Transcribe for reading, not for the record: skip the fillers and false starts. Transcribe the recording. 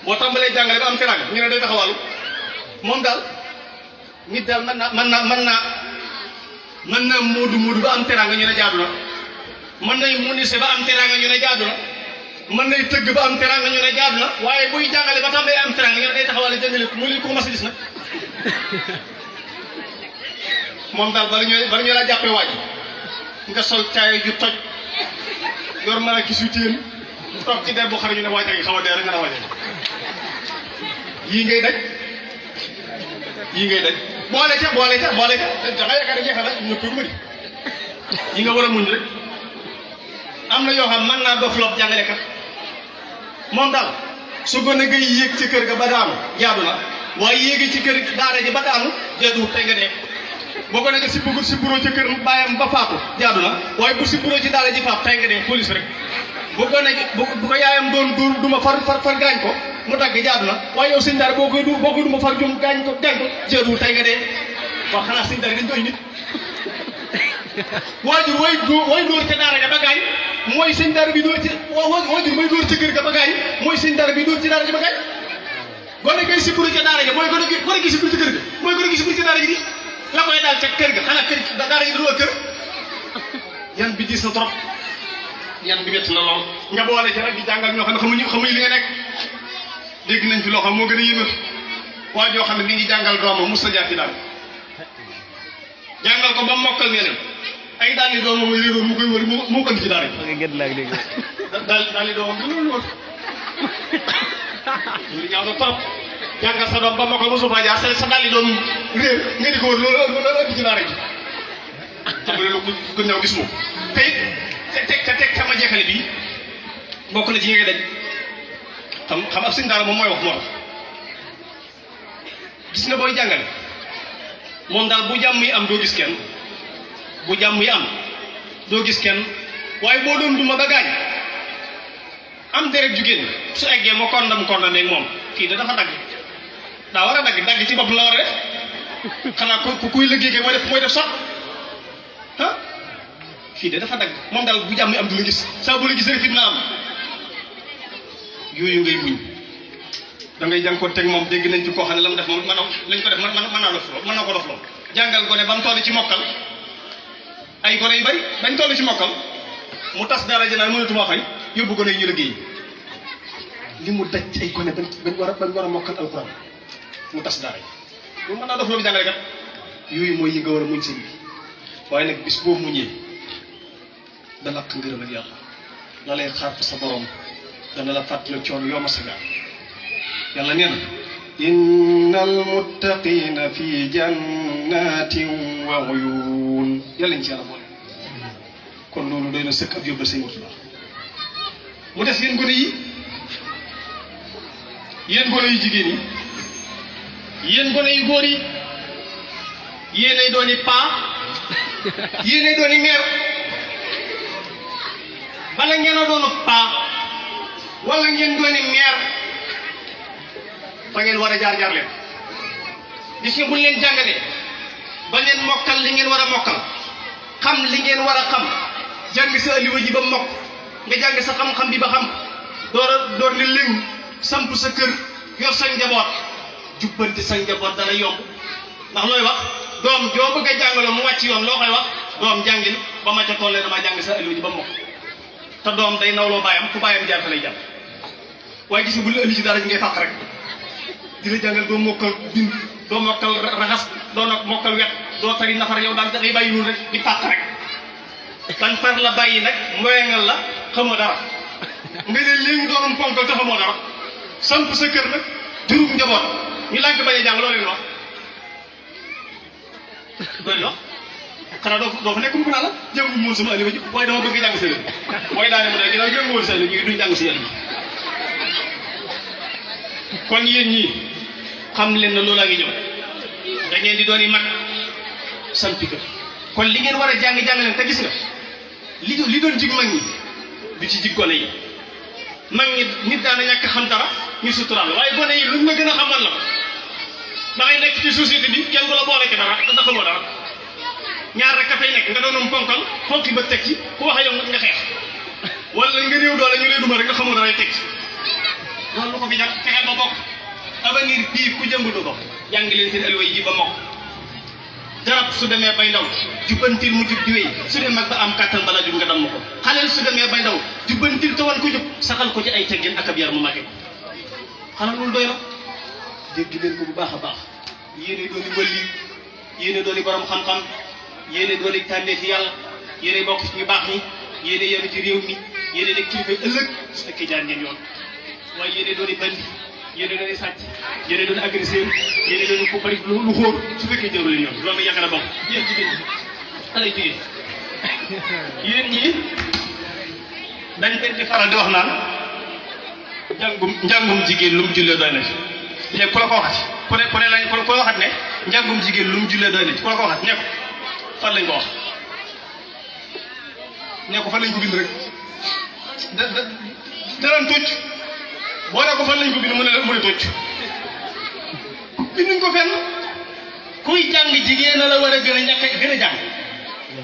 boo tàmbalee jàngale ba am teraanga ñu ne day taxawalu moom daal nit daal mën naa moodu ba am teraanga ñu ne jaadu na mën nay munise ba am teraanga ñu ne jaadu na mën nay tëgg ba am teraanga ñu ne jaadu na waaye buy jàngale ba tàmbalee am teraanga ñu ne day taxawale jàngale mu li ko mas a gis nag moom daal bala ñu la jàppee waaj nga sol caay ju toj yor mën a gis yu téen toog ci der bu xar ñu ne waaj a ngi xaw a dee rek nga ne waaj yii ngay daj boole ca da nga yaakaar ne jeexal na ñëpp yu bëri yi nga war a muñ rek am na yoo xam mën naa dof lob jàngalekat moom daal su gën a gëy yéeg ci kër ga ba daanu jaadu na waaye yéegi ci kër daara ji ba daanu jaaduwut tey nga dee boo ko nekk si bëggul si bureau ci kër bàyyam ba faatu jaadu na waaye bu si bureau ci daara ji faatu tey nga dee police rek bu ko nekk bu ko yaayam doon dóor duma far gaañ ko mu dagg jaadu na waaye yow sëñ daara boo ko duma far jum gaañ ko jaaduwul tey nga dee wax xanaa sëñ daara dañ doy nit waajur way dóor ca daara ja ba gaañ mooy sëñ daara bi dóor ci waajur may dóor ci kër ga ba gaañ mooy sëñ daara bi dóor ci daara ja ba gaañ gone gi si bureau ca daara ja mooy gone gi si bureau ci kër ga mooy gone gi si bureau ci daara ji di la koy daal ca kër ga xanaa kër daara ji du kër yan bi diis na trop yan bi métti na lool nga boole ci rek di jàngal ñoo xam ne xamuñu li nga nekk dégg nañ fi loo xam moo gën a yëngal waa joo xam ne mi ngi jàngal doomam mos a jaar ci daal jàngal ko ba mokkal neneen ay daal di doomam muy réeroon mu koy wër moo ko indi ci daara ji daal di doomam bi loolu li ñaaw na trop jàngal sa doom ba mokkal mosu faa jaar sa daal di doom réer nga di ko wër loolu indi ci daara ji xam nga loolu ku ñëw gis moom teg sama jeexale bi bokk na ci ñi ngay daj xam ab sëñ daara moom mooy wax moo tax gis nga booy jàngale moom daal bu jàmm yi am doo gis kenn bu jàmm yi am doo gis kenn waaye boo doon duma ba gaañ am deret ju génn su eggee ma kondam ak moom kii da dafa dagg daa war a dagg ci bopp la war a def xanaa ku kuy liggéey kay mooy def sax ah fii de dafa dagg moom daal bu jàmm yi am du la gis saa bu la gis rek fit na am yooyu ngay muñ da ngay jànkoon teg moom dégg nañ ci koo xam ne la mu def moom lañ ko def mën naa ko dof lool jàngal gone ba mu toll ci mokkal ay gone yu bari dañ toll ci mokkal mu tas dara ji naan mënatuma fay yóbbu gone yi ñu liggéey li mu daj ci ay gone bañ war a mokkal alxuraan mu tas dara ji loolu mën naa dof loolu jàngale kat yooyu mooy yi nga war a muñ seen bi waaye nag bis boobu muñee da lakk ngërëm ak yàlla la lay xaar sa borom dana la fàttali coono yoo ma sa gaar yàlla nee na innal muttaqina fi jannatin wa uyun yàlla ñu ci yàlla boole kon loolu doy na sëkk ab yóbbal say Murtada mu des yéen gone yi jigéen yi yéen gone yu góor yi yéenay dooni paa yéenay dooni meer bala ngeen a doonu paa wala ngeen dooni meer fa ngeen war a jaar leen gis nga buñ leen jàngalee ba leen mokkal li ngeen war a mokkal xam li ngeen war a xam jàng sa aliwa ji ba mokk nga jàng sa xam-xam bi ba xam door ni lim samp sa kër yor sa njaboot jubbanti sa njaboot dana yomb ndax looy wax doom joo bëgg a jàngaloo mu wàcc yoon loo koy wax doom jàngil ba ma ca tollee dama jàng sa aliwa ji ba mokk te doom day nawloo baayam fu baayam jaar fa lay jàng waaye gis nga bu la indi ci dara ji ngay fàq rek di la jàngal doo mokkal bind doo mokkal raxas doo mokkal wet doo tari nafar yow daal da ngay bàyyi noonu rek di fàq rek kan far la bàyyi nag mboyengal la xamoo dara nga ne léegi doonum ponkal te xamoo dara samp sa kër nag juróom njaboot ñu lànk bañ a jàng loolu leen wax xanaa doo fa nekk mu ko naa la jàngu moon sama aliwa ji waaye dama bëgg jàng sa yël waaye daane mu ne ginnaaw jàng woon sa yël ñu duñ jàng si yël kon yéen ñii xam leen na loolaa ngi ñëw da ngeen di doon yi mag sampi kër kon li ngeen war a jàng leen te gis nga li doon jig mag ñi du ci jig gone yi mag ñi nit daana ñàkk xam dara ñu suturaal la waaye gone yi luñ la gën a xamal la da ngay nekk ci société bi kenn du la boole ci dara da xamoo dara ñaar rek a fay nekk nga doonum ponkal fonki ba teg ci ku wax yow nga xeex wala nga néew doole ñu lay duma rek nga xamoo dara teg ci loolu lu ko fi jàng fexeel ba bokk avenir bii ku jëmb du ko jàng leen seen alway ji ba mokk garab su demee bay ndaw jubbantil mu jub di wéy su dee mag ba am kàttan bala jub nga dam ko xaleel su demee bay ndaw jubbantil tawal ko jub saxal ko ci ay teggin ak ab yar mu màgge ko xanaa loolu doy na dégg leen ko bu baax a baax yéene dooni wëlli yéene dooni borom xam-xam yéene dooni tànnee fi yàlla yéene bokk ci ñu baax ñi yéene yenu ci réew mi yéene nekk kilifa ëllëg su fekkee jaar ngeen yoon waaye yéene dooni bandi yéene dooni sàcc yéene dooni agressé yéene dooni ko bari lu xóor su fekkee jaru leen yoon loolu yaakaar na bokk yéen jigéen ñi xale jigéen yéen ñi dañ leen di faral di wax naan njàngum jigéen lu mu jullee doy na ci léegi ku la ko waxati ku ne lañ ku la waxat ne njàngum jigéen lu mu jullee doy na ci ku la ko waxat ne ko fan lañ ko wax ne ko fan lañ ko bind rek danañ tocc boo ne ko fan lañ ko bind mu ne tocc binduñ ko fenn kuy jàng jigéen la war a gën a ñàkk gën a jàng